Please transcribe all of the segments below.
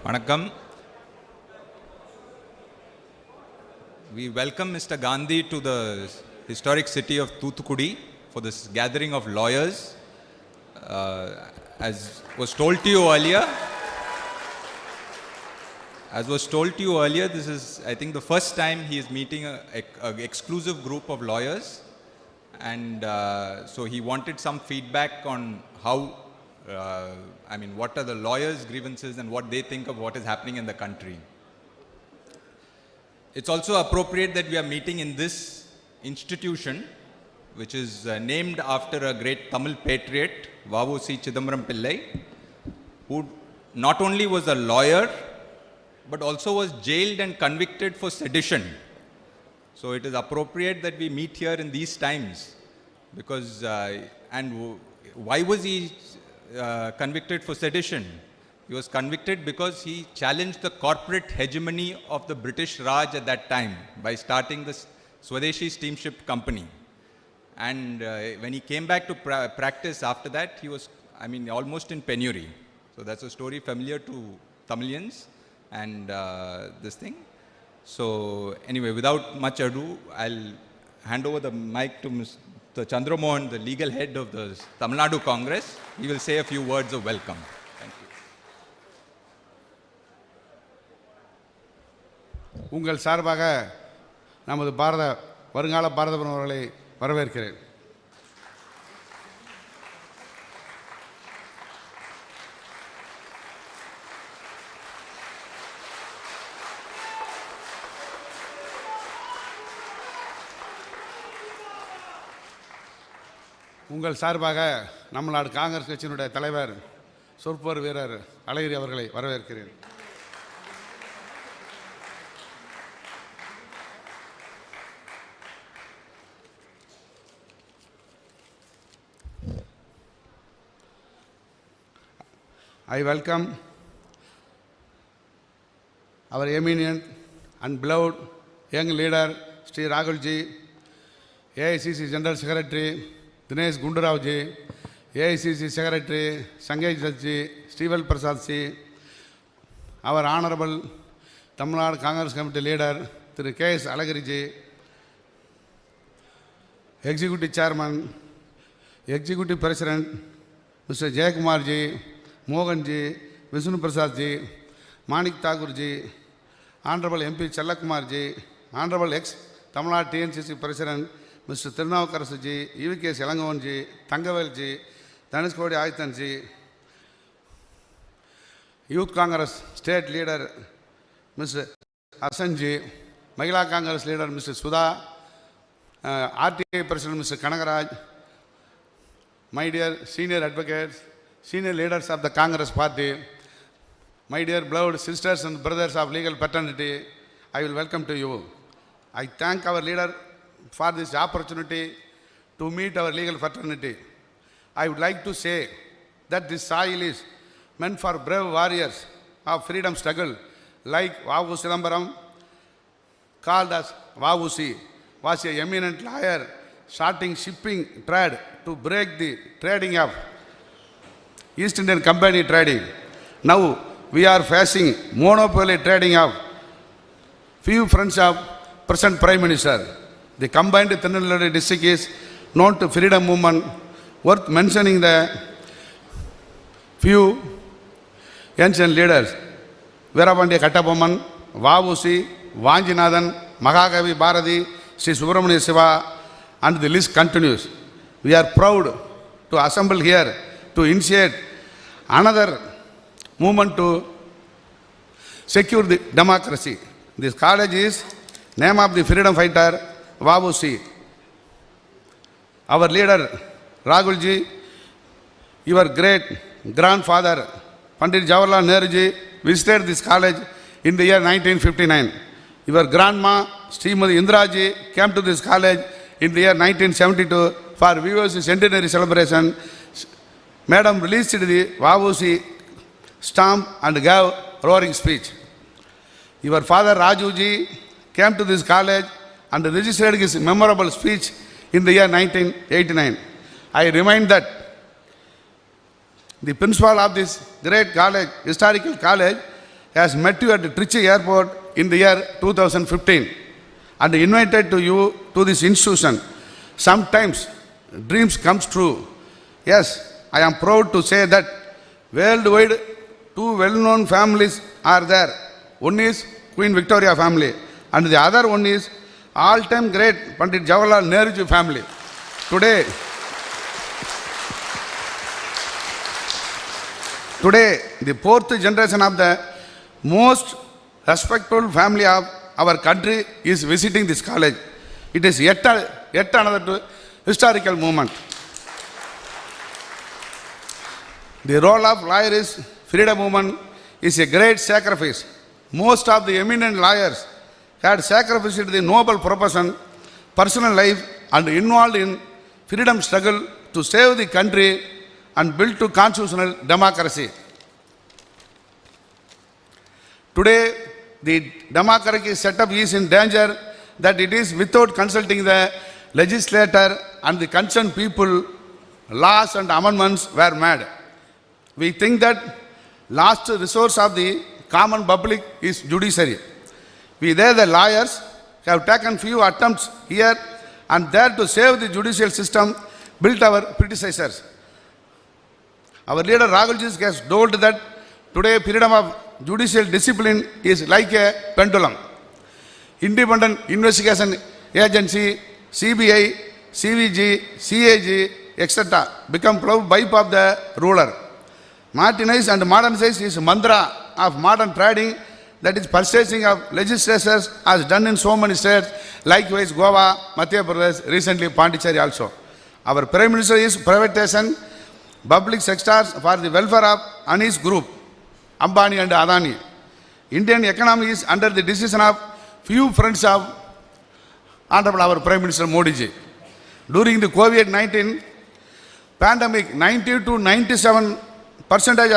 Vanakkam. We welcome Mr. Gandhi to the historic city of Thoothukudi for this gathering of lawyers. As was told to you earlier, this is, I think, the first time he is meeting an exclusive group of lawyers. And so he wanted some feedback on how, what are the lawyers' grievances and what they think of what is happening in the country. It's also appropriate that we are meeting in this institution, which is named after a great Tamil patriot, V.C. Chidambaram Pillai, who not only was a lawyer, but also was jailed and convicted for sedition. So it is appropriate that we meet here in these times, because, and why was he convicted for sedition? He was convicted because he challenged the corporate hegemony of the British Raj at that time by starting the Swadeshi Steamship Company. And when he came back to practice after that, he was, almost in penury. So that's a story familiar to Tamilians and this thing. So anyway, without much ado, I'll hand over the mic to Mr. Chandra Mohan, the legal head of the Tamil Nadu Congress. He will say a few words of welcome. Thank you. உங்கள் சார்பாக நமது வருங்கால பாரத பிரதமர்களை வரவேற்கிறேன். உங்கள் சார்பாக தமிழ்நாடு காங்கிரஸ் கட்சியினுடைய தலைவர் சொற்பொர் வீரர் அழகிரி அவர்களை வரவேற்கிறேன். I welcome our eminent and beloved young leader, Sri Rahul Ji, AICC General Secretary, Dinesh Gundurao Ji, AICC Secretary, Sanjay Ji, Stevel Prasad Ji, our Honorable Tamil Nadu Congress Committee Leader, Thiru K.S. Alagiri Ji, Executive Chairman, Executive President, Mr. Jayakumar Ji, Mohan Ji, Vishnu Prasad Ji, Manik Thakur Ji, Honorable MP Challakumar Ji, Honorable ex-Tamil Nadu TNCC President, Mr. Tirunavukarasu Ji, EVK Selangavan Ji, Thangavel Ji, Dhanushkodi Ayathan Ji, Youth Congress State Leader, Mr. Hassan Ji, Mahila Congress Leader, Mr. Sudha, RTA President, Mr. Kanagaraj, my dear senior advocates, senior leaders of the Congress Party, my dear beloved sisters and brothers of legal fraternity, I will welcome to you. I thank our leader for this opportunity to meet our legal fraternity. I would like to say that this soil is meant for brave warriors of freedom struggle like V.C. Chidambaram, called as V.C., was an eminent lawyer starting shipping trade to break the trading of East Indian Company trading. Now we are facing monopoly trading of few friends of present Prime Minister. The combined Tirunelveli district is known to freedom movement. Worth mentioning the few ancient leaders: Veerapandiya Kattabomman, V.C., Vanjinathan, Mahakavi Bharati, Sri Subramania Siva, and the list continues. We are proud to assemble here to initiate another movement to secure the democracy. This college is name of the freedom fighter V.C. Our leader Rahul Ji, your great grandfather Pandit Jawaharlal Nehru Ji visited this college in the year 1959. Your grandma Srimati Indira Ji came to this college in the year 1972 for VOC centenary celebration. Madam released the V.C. stamp and gave roaring speech. Your father Raju Ji came to this college and registered his memorable speech in the year 1989. I remind that the principal of this great college, historical college, has met you at Trichy Airport in the year 2015 and invited to you to this institution. Sometimes dreams comes true. Yes, I am proud to say that worldwide two well-known families are there. One is Queen Victoria family and the other one is all-time great Pandit Jawaharlal Nehru family. Today, the fourth generation of the most respectful family of our country is visiting this college. It is yet another historical moment. The role of lawyer is freedom movement is a great sacrifice. Most of the eminent lawyers had sacrificed the noble profession, personal life and involved in freedom struggle to save the country and build to constitutional democracy. Today, the democratic setup is in danger that it is without consulting the legislator and the concerned people, laws and amendments were made. We think that last resource of the common public is judiciary. We there, the lawyers, have taken few attempts here and there to save the judicial system built our predecessors. Our leader Rahulji has told that today freedom of judicial discipline is like a pendulum. Independent investigation agency, CBI, CVG, CAG, etc. become pipe of the ruler. Martinize and modernize is mantra of modern trading, that is purchasing of legislators as done in so many states, likewise Goa, Madhya Pradesh, recently Pondicherry also. Our Prime Minister is privatization, public sectors for the welfare of Ani's group, Ambani and Adani. Indian economy is under the decision of few friends of Honorable our Prime Minister Modi ji. During the COVID-19 pandemic, 90 to 97%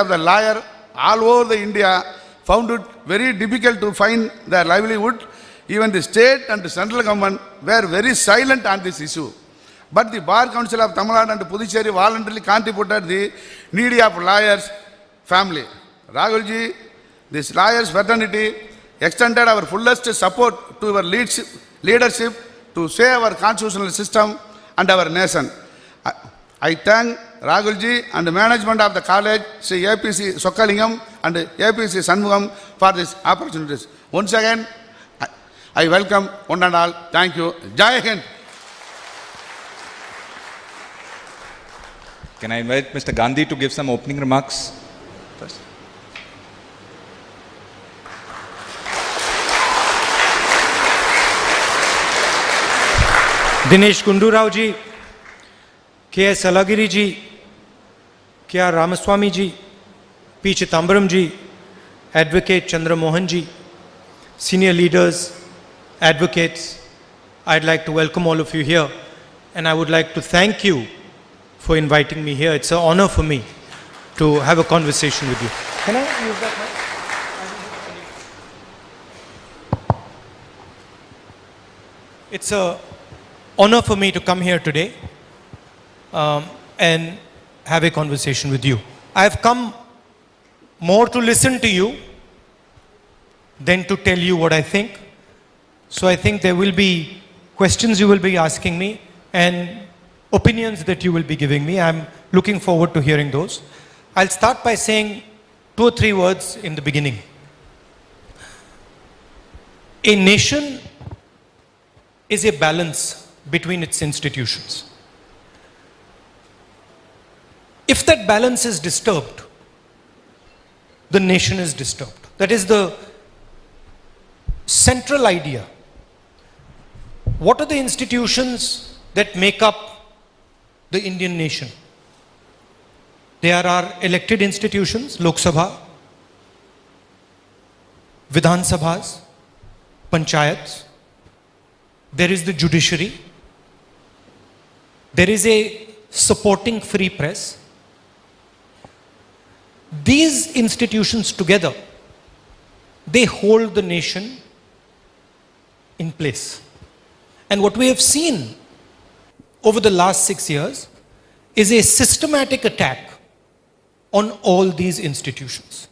of the lawyer all over the India found it very difficult to find their livelihood. Even the state and the central government were very silent on this issue. But the Bar Council of Tamil Nadu and Puducherry voluntarily contributed the needy of lawyers family. Rahulji, this lawyers fraternity extended our fullest support to our leadership to save our constitutional system and our nation. I thank Rahulji and the management of the college, Sri APC Sokalingam and APC Sanmugam for these opportunities. Once again, I welcome one and all. Thank you. Jai Hind. Can I invite Mr. Gandhi to give some opening remarks first? Dinesh Gundu Rao ji, K S. Alagiri ji, K R. Ramaswamy ji, P. Chithambaram ji, Advocate Chandra Mohan ji, senior leaders, advocates, I'd like to welcome all of you here and I would like to thank you for inviting me here. It's an honor for me to have a conversation with you. Can I use that mic? It's an honor for me to come here today and have a conversation with you. I have come more to listen to you than to tell you what I think. So I think there will be questions you will be asking me and opinions that you will be giving me. I'm looking forward to hearing those. I'll start by saying 2 or 3 words in the beginning. A nation is a balance between its institutions. If that balance is disturbed, the nation is disturbed. That is the central idea. What are the institutions that make up the Indian nation? There are elected institutions, Lok Sabha, Vidhan Sabhas, Panchayats. There is the judiciary. There is a supporting free press. These institutions together, they hold the nation in place. And what we have seen over the last 6 years is a systematic attack on all these institutions.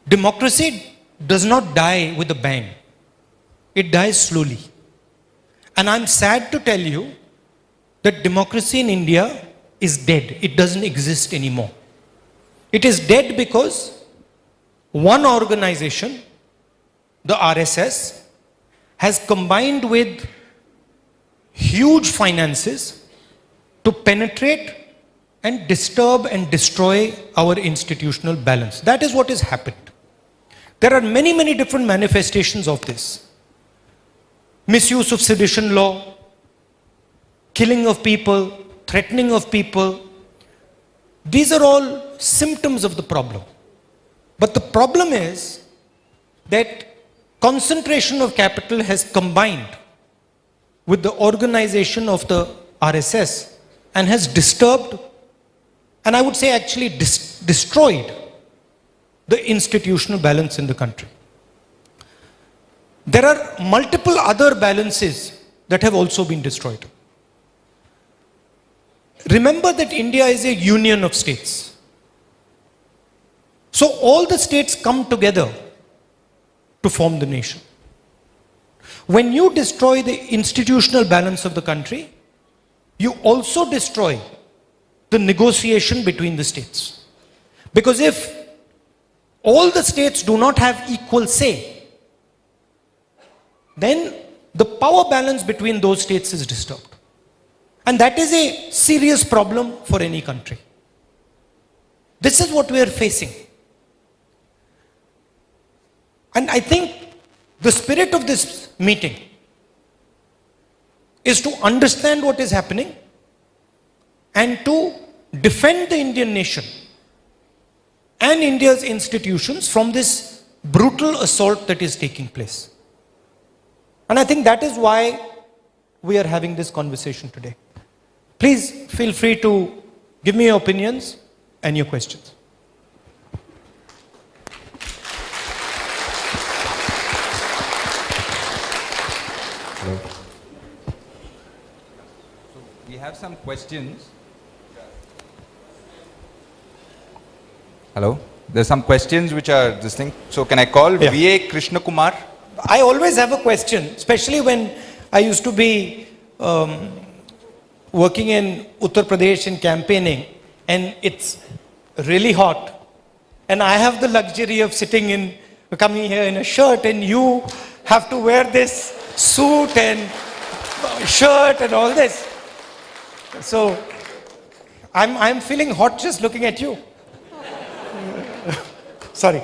democracy does not die with a bang. It dies slowly. And I'm sad to tell you that democracy in India is dead. It doesn't exist anymore. It is dead because one organization, the RSS, has combined with huge finances to penetrate and disturb and destroy our institutional balance. That is what has happened. There are many, many different manifestations of this. Misuse of sedition law, killing of people, threatening of people. These are all symptoms of the problem. But the problem is that concentration of capital has combined with the organization of the RSS and has disturbed, and I would say actually destroyed, the institutional balance in the country. There are multiple other balances that have also been destroyed. Remember that India is a union of states. So all the states come together to form the nation. When you destroy the institutional balance of the country, you also destroy the negotiation between the states. Because if all the states do not have equal say, then the power balance between those states is disturbed. And that is a serious problem for any country. This is what we are facing. And I think the spirit of this meeting is to understand what is happening and to defend the Indian nation and India's institutions from this brutal assault that is taking place. And I think that is why we are having this conversation today. Please feel free to give me your opinions and your questions. Hello. So we have some questions. Hello. There's some questions which are this thing. So can I call V.A. Krishna Kumar? I always have a question, especially when I used to be working in Uttar Pradesh in campaigning, and it's really hot. And I have the luxury of coming here in a shirt, and you have to wear this suit and shirt and all this. So I'm feeling hot just looking at you. Sorry.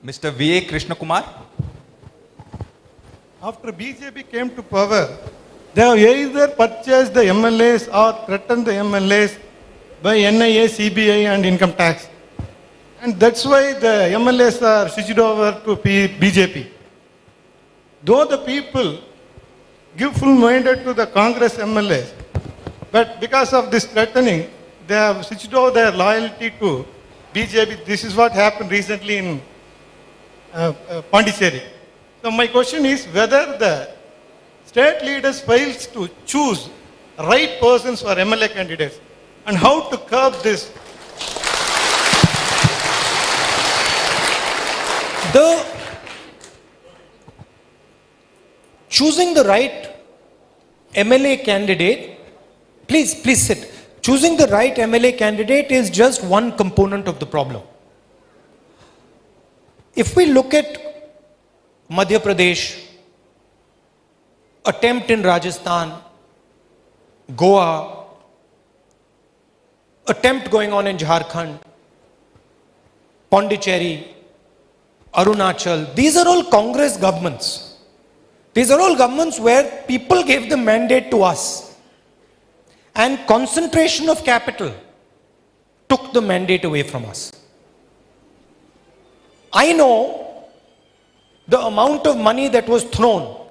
Mr. V.A. Krishna Kumar? After BJP came to power, they have either purchased the MLAs or threatened the MLAs by NIA, CBI and income tax. And that's why the MLAs are switched over to BJP. Though the people give full mandate to the Congress MLAs, but because of this threatening, they have switched over their loyalty to BJP. This is what happened recently in Pondicherry. So my question is whether the state leaders fails to choose right persons for MLA candidates and how to curb this. Choosing the right MLA candidate, please sit. Choosing the right MLA candidate is just one component of the problem. If we look at Madhya Pradesh, attempt in Rajasthan, Goa, attempt going on in Jharkhand, Pondicherry, Arunachal, these are all Congress governments. These are all governments where people gave the mandate to us. And concentration of capital took the mandate away from us. I know the amount of money that was thrown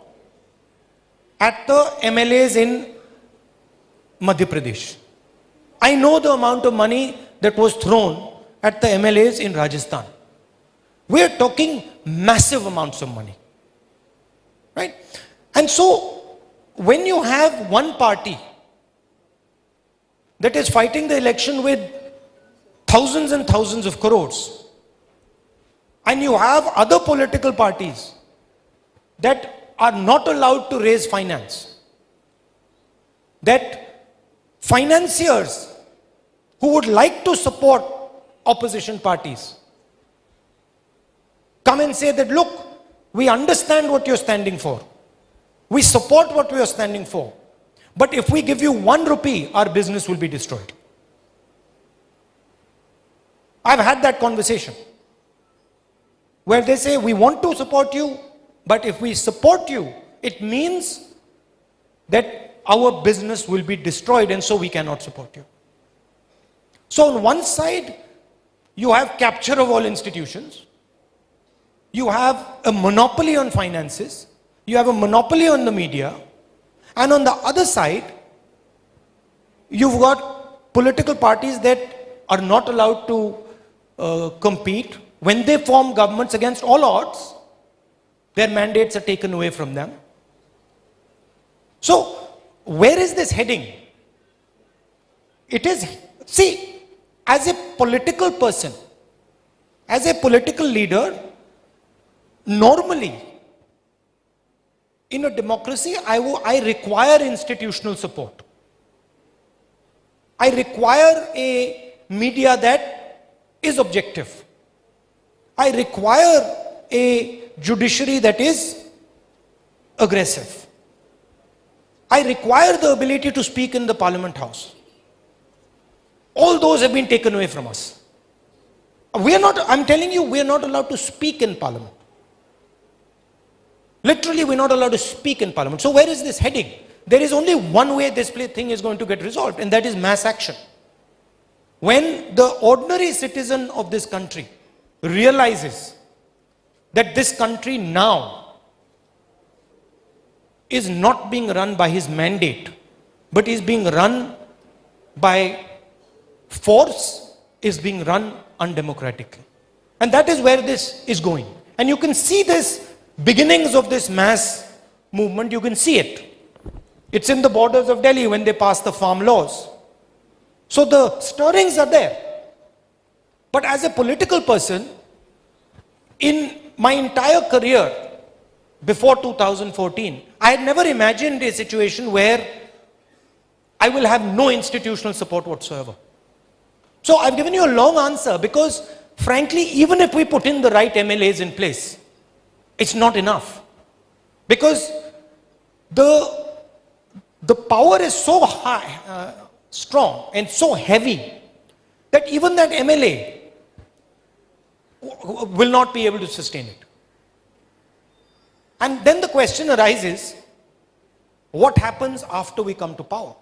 at the MLAs in Madhya Pradesh. I know the amount of money that was thrown at the MLAs in Rajasthan. We are talking massive amounts of money. Right? And so, when you have one party that is fighting the election with thousands and thousands of crores. And you have other political parties that are not allowed to raise finance. That financiers who would like to support opposition parties come and say that, look, we understand what you're standing for. We support what we are standing for. But if we give you 1 rupee, our business will be destroyed. I've had that conversation where they say, we want to support you, but if we support you, it means that our business will be destroyed and so we cannot support you. So on one side, you have capture of all institutions. You have a monopoly on finances. You have a monopoly on the media. And on the other side, you've got political parties that are not allowed to compete. When they form governments against all odds, their mandates are taken away from them. So, where is this heading? It is, see, as a political person, as a political leader, normally, in a democracy, I require institutional support. I require a media that is objective. I require a judiciary that is aggressive. I require the ability to speak in the Parliament House. All those have been taken away from us. We are not, I'm telling you, we are not allowed to speak in Parliament. Literally, we're not allowed to speak in Parliament. So where is this heading? There is only one way this thing is going to get resolved, and that is mass action. When the ordinary citizen of this country realizes that this country now is not being run by his mandate, but is being run by force, is being run undemocratically. And that is where this is going. And you can see this beginnings of this mass movement, you can see it. It's in the borders of Delhi when they passed the farm laws. So the stirrings are there. But as a political person, in my entire career before 2014, I had never imagined a situation where I will have no institutional support whatsoever. So I've given you a long answer because, frankly, even if we put in the right MLAs in place, it's not enough. Because the power is so high, strong and so heavy that even that MLA will not be able to sustain it. And then the question arises, what happens after we come to power?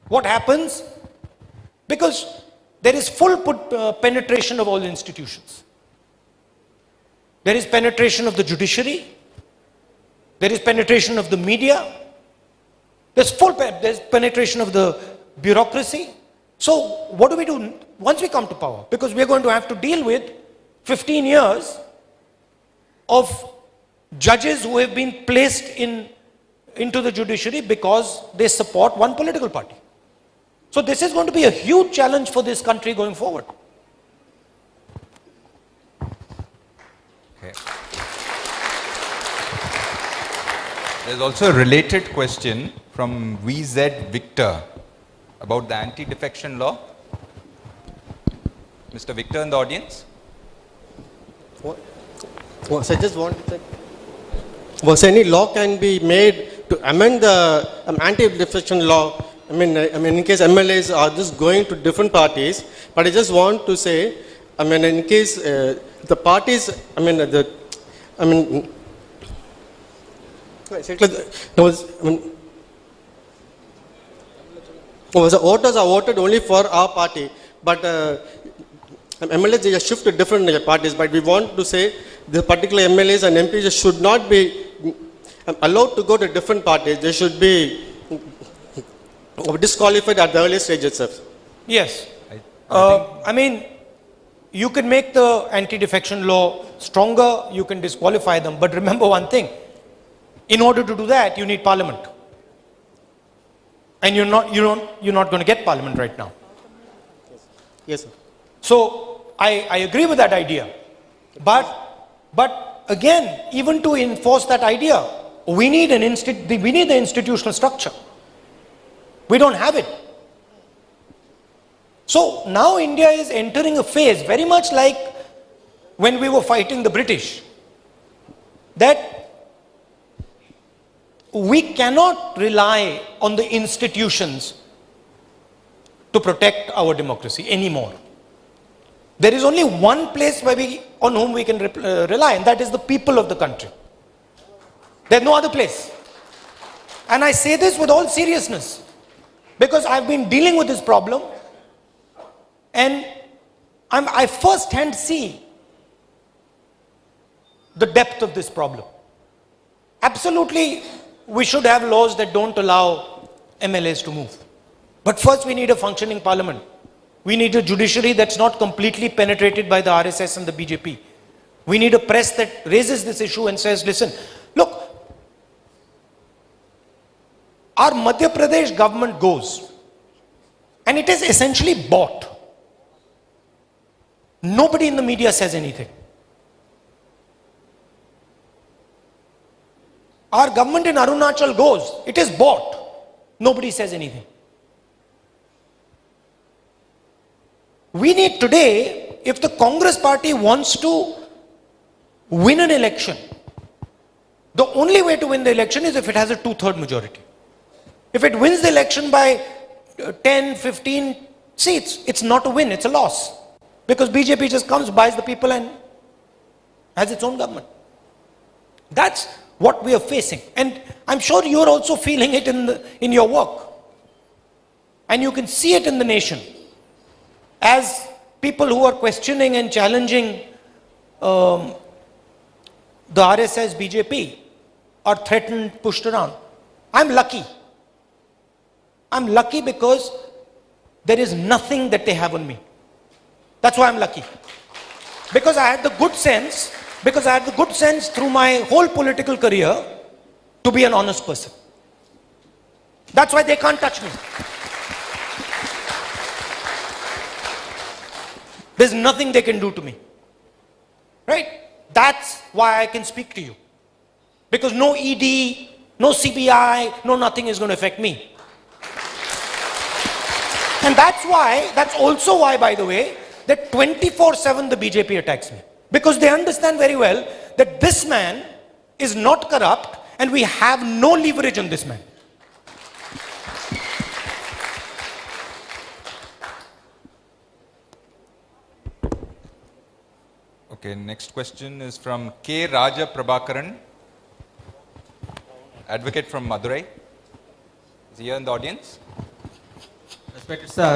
What happens? Because there is full penetration of all institutions. There is penetration of the judiciary. There is penetration of the media. There's penetration of the bureaucracy. So what do we do once we come to power? Because we're going to have to deal with 15 years of judges who have been placed into the judiciary because they support one political party. So this is going to be a huge challenge for this country going forward. Okay. There's also a related question from VZ Victor about the anti-defection law. Mr. Victor in the audience. Was I just want to say, was any law can be made to amend the anti-defection law? I mean, in case MLAs are just going to different parties, but I just want to say, I mean, in case the parties, the voters are voted only for our party, but MLAs they just shift to different parties. But we want to say the particular MLAs and MPs should not be allowed to go to different parties. They should be disqualified at the early stage itself. Yes. I mean, you can make the anti-defection law stronger, you can disqualify them, but remember one thing, in order to do that, you need parliament. And you're not going to get parliament right now. Yes, sir. So I agree with that idea. But again, even to enforce that idea, we need the institutional structure. We don't have it. So now India is entering a phase very much like when we were fighting the British, that we cannot rely on the institutions to protect our democracy anymore. There is only one place on whom we can rely, and that is the people of the country. There's no other place. And I say this with all seriousness, because I've been dealing with this problem, and I first-hand see the depth of this problem. Absolutely, we should have laws that don't allow MLAs to move. But first we need a functioning parliament. We need a judiciary that's not completely penetrated by the RSS and the BJP. We need a press that raises this issue and says, listen, look, our Madhya Pradesh government goes, and it is essentially bought. Nobody in the media says anything. Our government in Arunachal goes, it is bought. Nobody says anything. We need today, if the Congress party wants to win an election, the only way to win the election is if it has a 2/3 majority. If it wins the election by 10, 15 seats, it's not a win, it's a loss. Because BJP just comes, buys the people and has its own government. That's what we are facing. And I'm sure you're also feeling it in your work. And you can see it in the nation. As people who are questioning and challenging the RSS, BJP are threatened, pushed around. I'm lucky. I'm lucky because there is nothing that they have on me. That's why I'm lucky. Because I had the good sense through my whole political career to be an honest person. That's why they can't touch me. There's nothing they can do to me. Right? That's why I can speak to you. Because no ED, no CBI, no nothing is going to affect me. And that's also why, by the way, that 24/7 the BJP attacks me. Because they understand very well that this man is not corrupt and we have no leverage on this man. Okay, next question is from K. Raja Prabhakaran, advocate from Madurai. Is he here in the audience? Respected sir,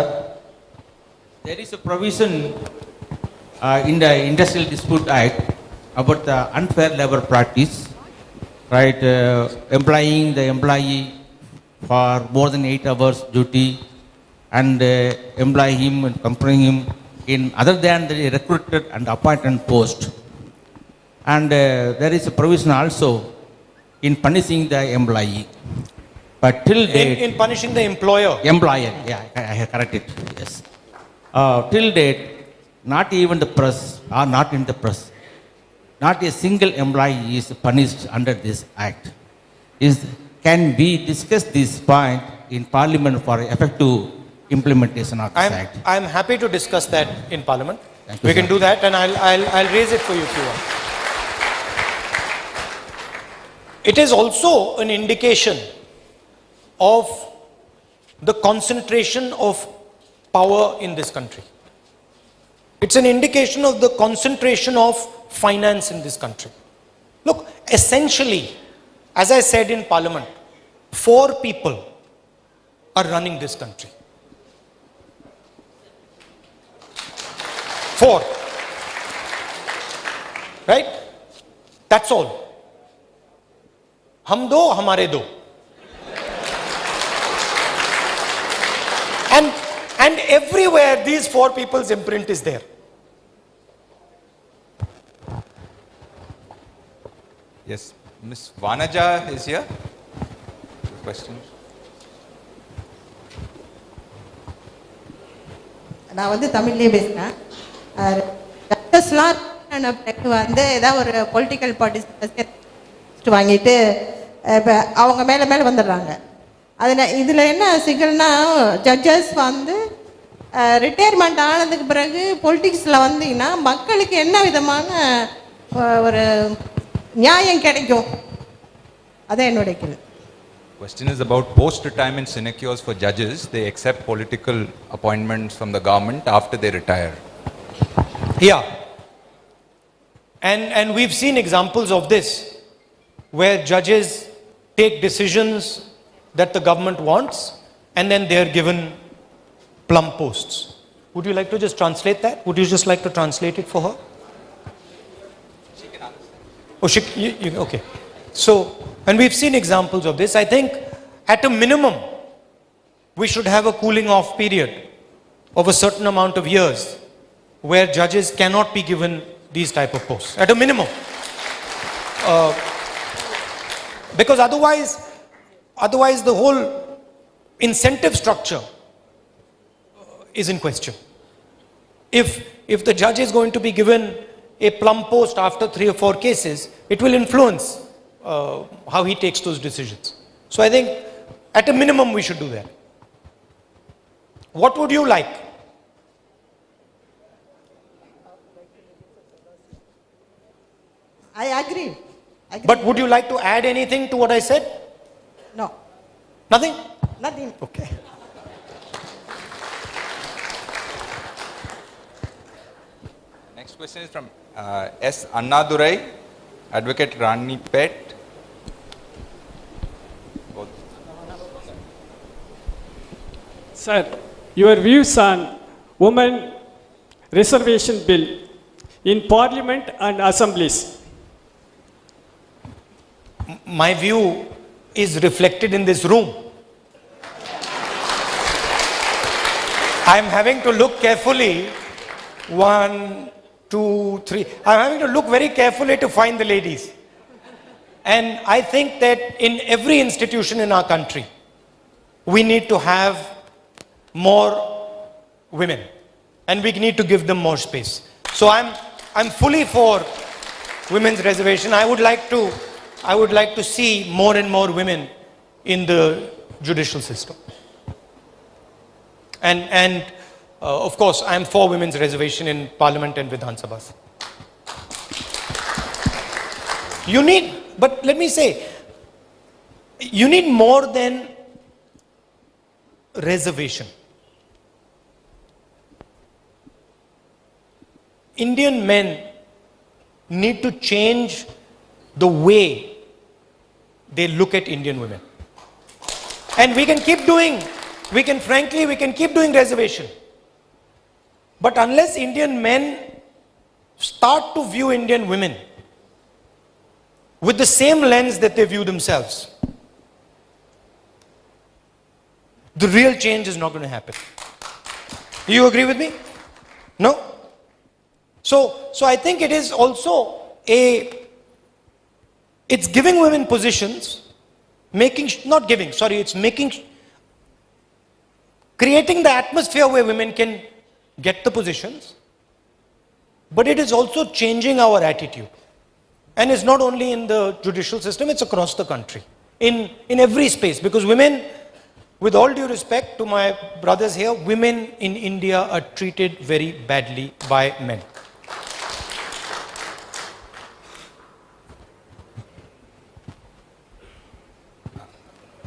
there is a provision in the Industrial Dispute Act about the unfair labor practice, right? Employing the employee for more than 8 hours duty and employ him and company him in other than the recruited and appointed post. And there is a provision also in punishing the employee. But till date... In punishing the employer. Employer, yeah, I have corrected, yes. Till date, not even the press or not in the press, not a single employee is punished under this act. Can we discuss this point in Parliament for effective implementation of this act? I'm happy to discuss that in Parliament. Thank you, We can sir. do that, and I'll raise it for you if you want. It is also an indication of the concentration of power in this country. It's an indication of the concentration of finance in this country. Look, essentially, as I said in Parliament, 4 people are running this country. 4. Right? That's all. Hum do, hamare do. And everywhere these 4 people's imprint is there. Yes, Ms. Vanaja is here. Question. நான் வந்து தமிழ்லேயே பேசுகிறேன். ஜட்ஜஸ்லாம் பிறகு வந்து ஏதாவது ஒரு political parties வாங்கிட்டு இப்போ அவங்க மேலே மேலே வந்துடுறாங்க. அதில் இதில் என்ன சிக்கல்னா, ஜட்ஜஸ் வந்து ரிட்டையர்மெண்ட் ஆனதுக்கு பிறகு பொலிட்டிக்ஸில் வந்தீங்கன்னா மக்களுக்கு என்ன விதமான ஒரு நியாயம் கிடைக்கும்? அதான் என்னுடைய கேள்வி. Question is about post-retirement sinecures for judges. They accept political appointments from the government after they retire. Yeah. And we've seen examples of this, where judges take decisions that the government wants, and then they are given plum posts. Would you like to just translate that? Would you just like to translate it for her? She can answer. Oh, okay. So, and we've seen examples of this. I think at a minimum, we should have a cooling off period of a certain amount of years where judges cannot be given these type of posts. At a minimum. Because otherwise the whole incentive structure is in question. If the judge is going to be given a plum post after 3 or 4 cases, it will influence how he takes those decisions. So I think at a minimum we should do that. What would you like? I agree. But would you like to add anything to what I said? No. Nothing? Nothing. Okay. Next question is from S. Annadurai, Advocate Rani Pet. Sir, your views on women reservation bill in parliament and assemblies. My view is reflected in this room. I am having to look carefully. 1, 2, 3. I am having to look very carefully to find the ladies. And I think that in every institution in our country, we need to have more women, and we need to give them more space. So I'm fully for women's reservation. I would like to see more and more women in the judicial system. And of course, I am for women's reservation in Parliament and Vidhan Sabhas. But let me say, you need more than reservation. Indian men need to change the way they look at Indian women. And we can keep doing reservation. But unless Indian men start to view Indian women with the same lens that they view themselves, the real change is not going to happen. Do you agree with me? No? So I think it is also it's giving women positions, creating the atmosphere where women can get the positions, but it is also changing our attitude. And it's not only in the judicial system, it's across the country, in every space, because women, with all due respect to my brothers here, women in India are treated very badly by men.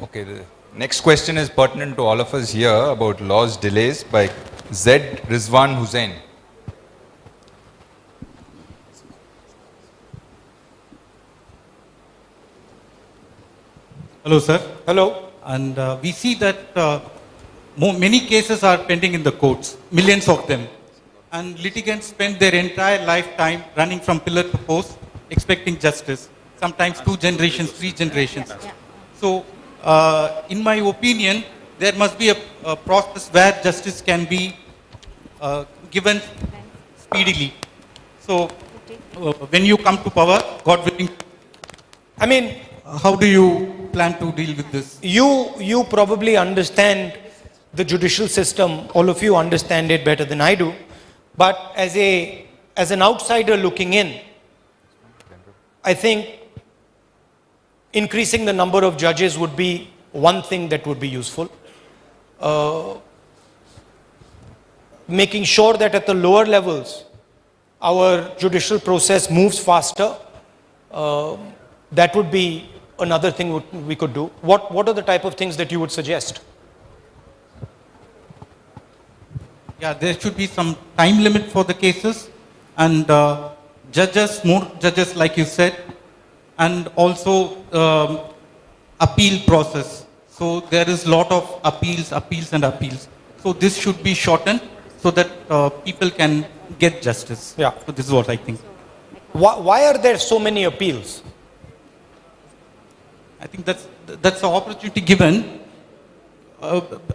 Okay, the next question is pertinent to all of us here about laws delays by Z. Rizwan Hussain. Hello, sir. Hello. And we see that many cases are pending in the courts, millions of them. And litigants spend their entire lifetime running from pillar to post, expecting justice, sometimes 2 generations, 3 generations. So, in my opinion, there must be a process where justice can be given speedily. So, when you come to power, God willing, how do you plan to deal with this? You probably understand the judicial system, all of you understand it better than I do, but as an outsider looking in, I think increasing the number of judges would be one thing that would be useful. Making sure that at the lower levels, our judicial process moves faster, that would be another thing we could do. What are the type of things that you would suggest? Yeah, there should be some time limit for the cases and judges, more judges like you said, and also appeal process. So there is lot of appeals. So this should be shortened so that people can get justice. Yeah. So this is what I think. Why are there so many appeals? I think that's an opportunity given.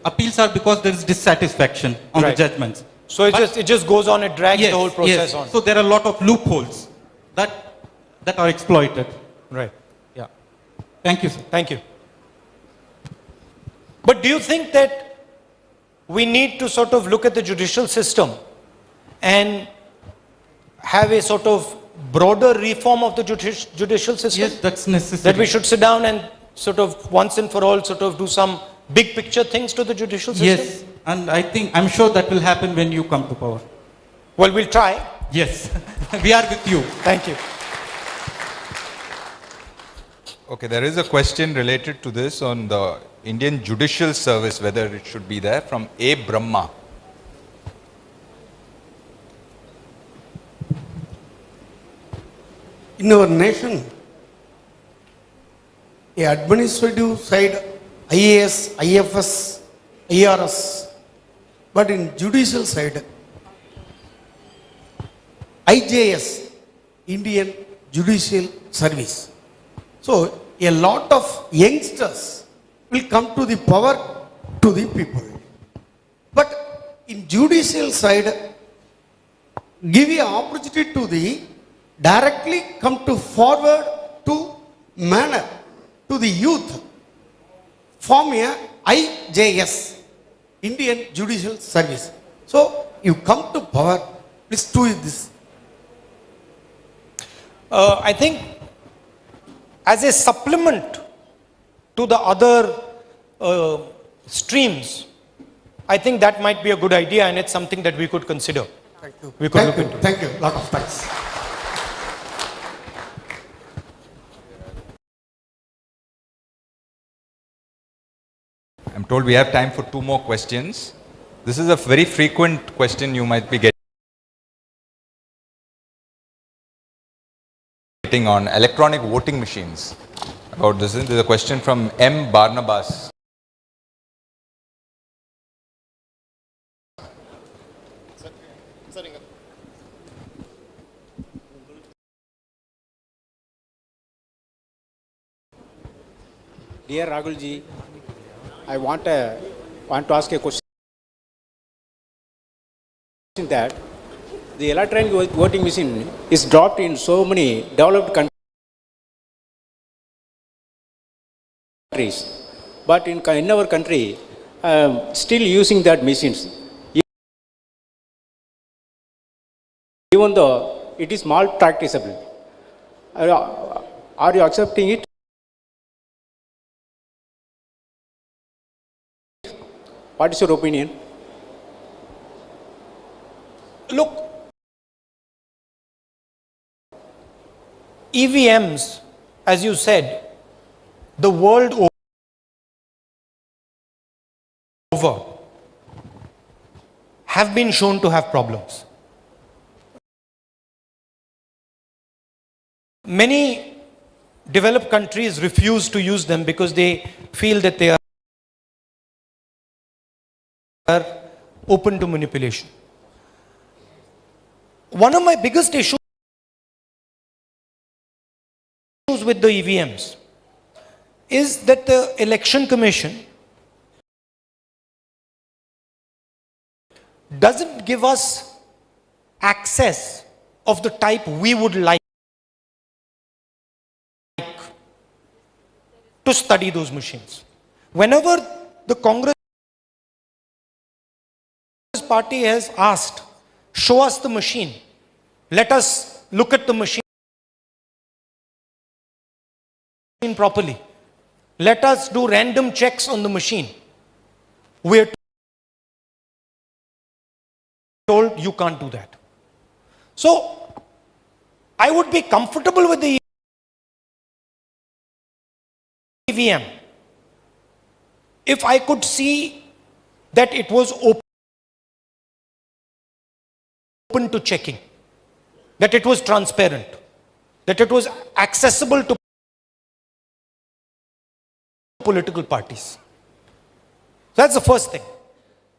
Appeals are because there is dissatisfaction on Right. the judgments. So it just goes on, it drags the whole process on. So there are a lot of loopholes that are exploited. Right. Yeah. Thank you, sir. Thank you. But do you think that we need to sort of look at the judicial system and have a sort of broader reform of the judicial system? Yes, that's necessary. That we should sit down and sort of once and for all sort of do some big picture things to the judicial system? Yes, and I'm sure that will happen when you come to power. Well, we'll try. Yes, we are with you. Thank you. Okay, there is a question related to this on the Indian Judicial Service, whether it should be there, from A. Brahma. In our nation, a administrative side, IAS, IFS, IRS, but in judicial side, IJS, Indian Judicial Service. So a lot of youngsters will come to the power to the people. But in judicial side, give an opportunity to the directly come to forward to manner to the youth. Form a IJS, Indian Judicial Service. So you come to power, please do this. I think as a supplement to the other streams, I think that might be a good idea and it's something that we could consider. Thank you. We could look into. Thank you. Lot of thanks. I'm told we have time for 2 more questions. This is a very frequent question you might be getting on electronic voting machines. About this, there's a question from M. Barnabas. Dear Rahul ji, I want to ask a question that the electronic voting machine is dropped in so many developed countries, but in our country, still using that machines, even though it is malpracticable. Are you accepting it? What is your opinion? Look, EVMs, as you said, the world over have been shown to have problems. Many developed countries refuse to use them because they feel that they are open to manipulation. One of my biggest issues with the EVMs is that the Election Commission doesn't give us access of the type we would like to study those machines. Whenever the Congress Party has asked, show us the machine. Let us look at the machine properly. Let us do random checks on the machine. We're told you can't do that. So I would be comfortable with the EVM if I could see that it was open to checking, that it was transparent, that it was accessible to political parties. That's the first thing.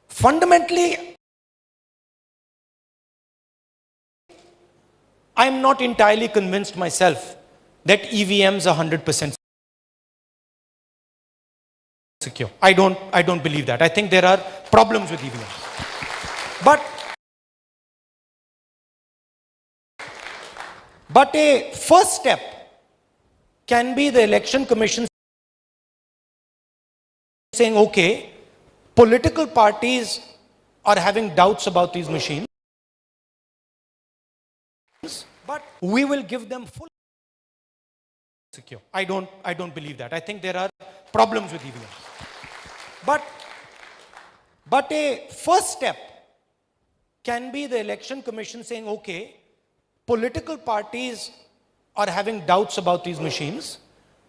Fundamentally, I'm not entirely convinced myself that EVMs are 100% secure. I don't believe that. I think there are problems with EVMs. But a first step can be the Election Commission saying, okay, political parties are having doubts about these machines, but we will give them full secure. I don't believe that. I think there are problems with EVMs. But a first step can be the Election Commission saying, okay, political parties are having doubts about these machines.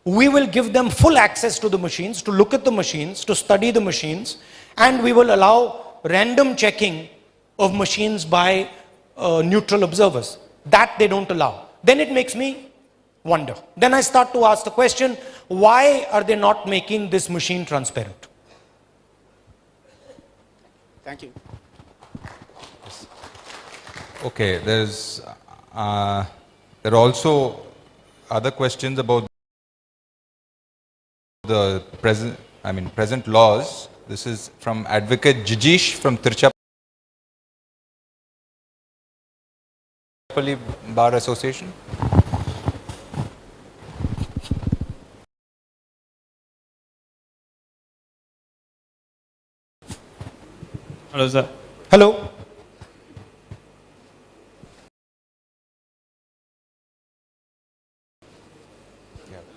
We will give them full access to the machines, to look at the machines, to study the machines, and we will allow random checking of machines by neutral observers. That they don't allow. Then it makes me wonder. Then I start to ask the question, why are they not making this machine transparent? Thank you. Okay, there are also other questions about the present laws. This is from Advocate Jijish from Tirchapalli Bar Association. Hello, sir. Hello.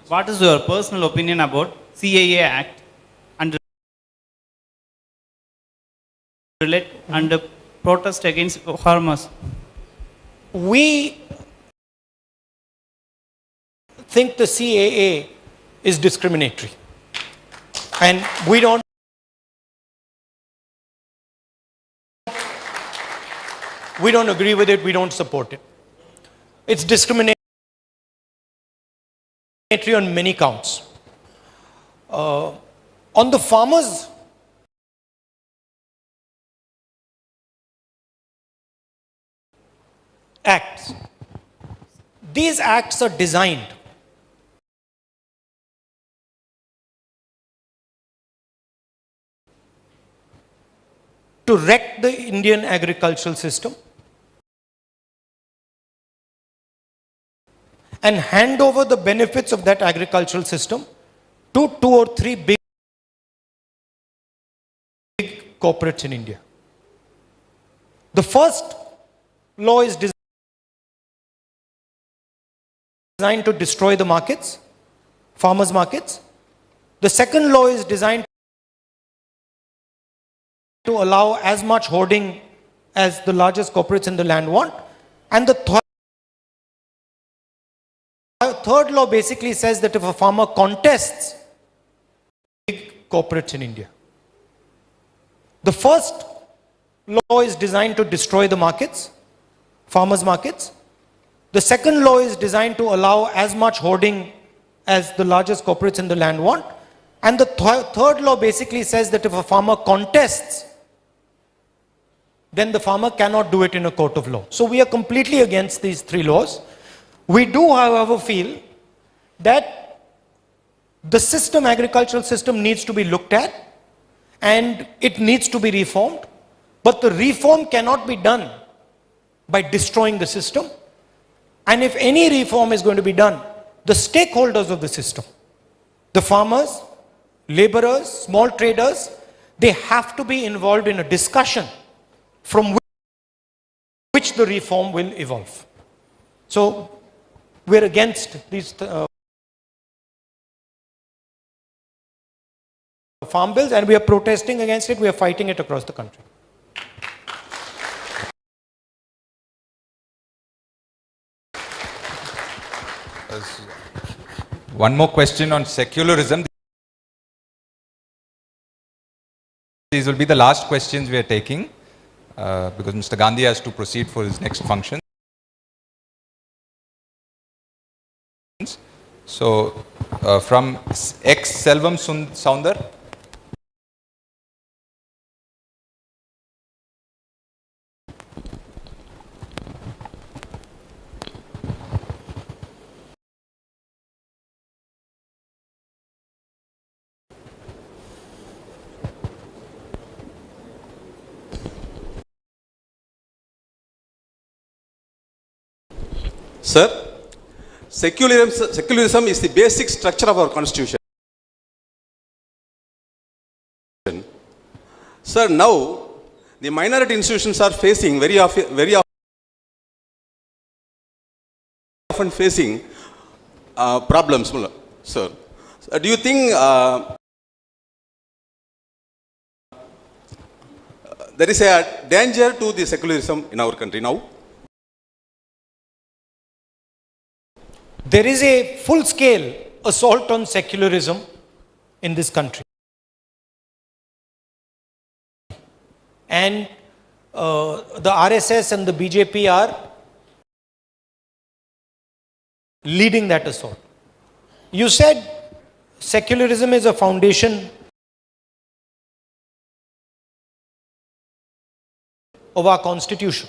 What is your personal opinion about CAA Act and protest against farmers? We think the CAA is discriminatory, and we don't agree with it, we don't support it. It's discriminatory on many counts. On the farmers, acts, these acts are designed to wreck the Indian agricultural system and hand over the benefits of that agricultural system to 2 or 3 big corporates in India. The first law is designed to destroy the markets, farmers' markets. The second law is designed to allow as much hoarding as the largest corporates in the land want. And the third law basically says that if a farmer contests big corporates in India. The first law is designed to destroy the markets, farmers' markets. The second law is designed to allow as much hoarding as the largest corporates in the land want. And the third law basically says that if a farmer contests, then the farmer cannot do it in a court of law. So we are completely against these 3 laws. We do, however, feel that the system, agricultural system, needs to be looked at and it needs to be reformed. But the reform cannot be done by destroying the system. And if any reform is going to be done, the stakeholders of the system, the farmers, laborers, small traders, they have to be involved in a discussion from which the reform will evolve. So we're against these farm bills, and we are protesting against it. We are fighting it across the country. One more question on secularism. These will be the last questions we are taking because Mr. Gandhi has to proceed for his next function. So, from Selvam Soundar. Sir, secularism is the basic structure of our constitution. Sir, now the minority institutions are facing very often facing problems, sir. Do you think there is a danger to the secularism in our country now? There is a full-scale assault on secularism in this country. And the RSS and the BJP are leading that assault. You said secularism is a foundation of our constitution.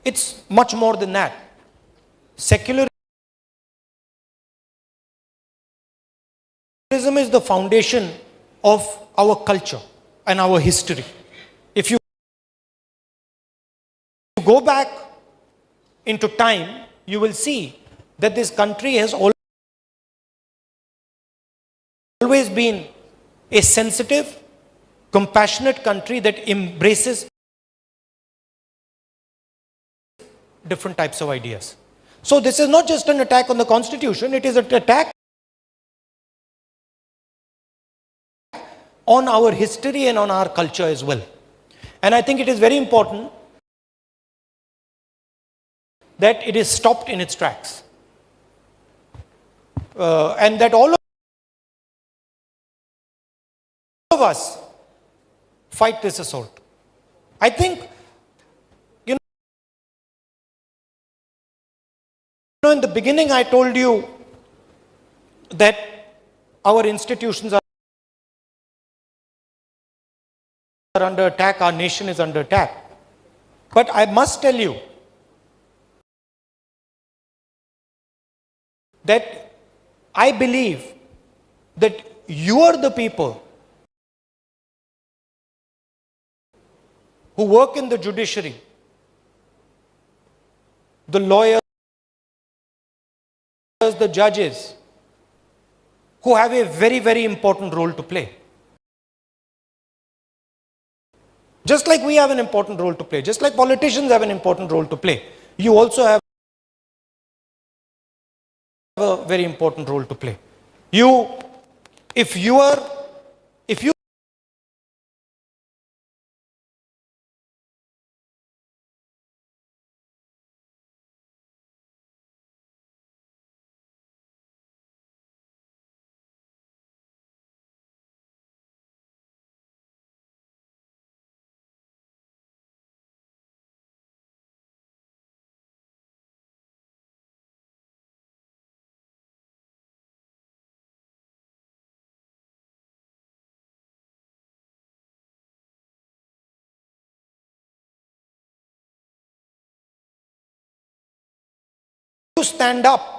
It's much more than that. Secularism is the foundation of our culture and our history. If you go back into time, you will see that this country has always been a sensitive, compassionate country that embraces different types of ideas. So this is not just an attack on the constitution, it is an attack on our history and on our culture as well. And I think it is very important that it is stopped in its tracks. And that all of us fight this assault. I think, you know, in the beginning I told you that our institutions are under attack, our nation is under attack. But I must tell you that I believe that you are the people who work in the judiciary, the lawyers, the judges, who have a very, very important role to play. Just like we have an important role to play, just like politicians have an important role to play, you also have a very important role to play. If you stand up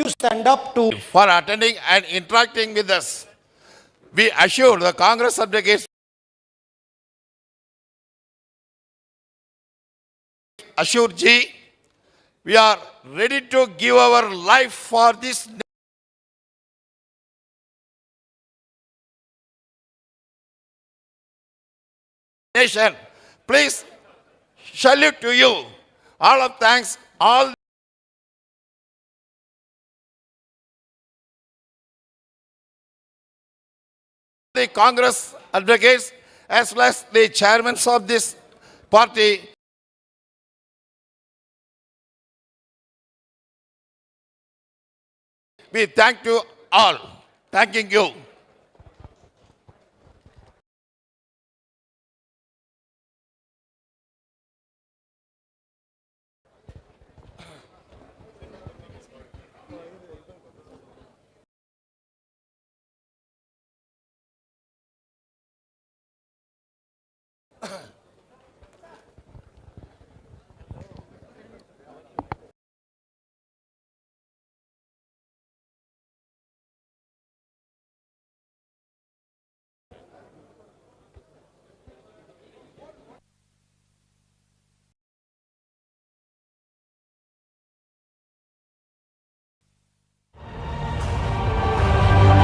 to stand up to for attending and interacting with us. We assure the Congress advocates assure Ji, we are ready to give our life for this nation. Please salute to you. All of thanks, all the Congress advocates as well as the chairmen of this party. We thank you all. Thanking you.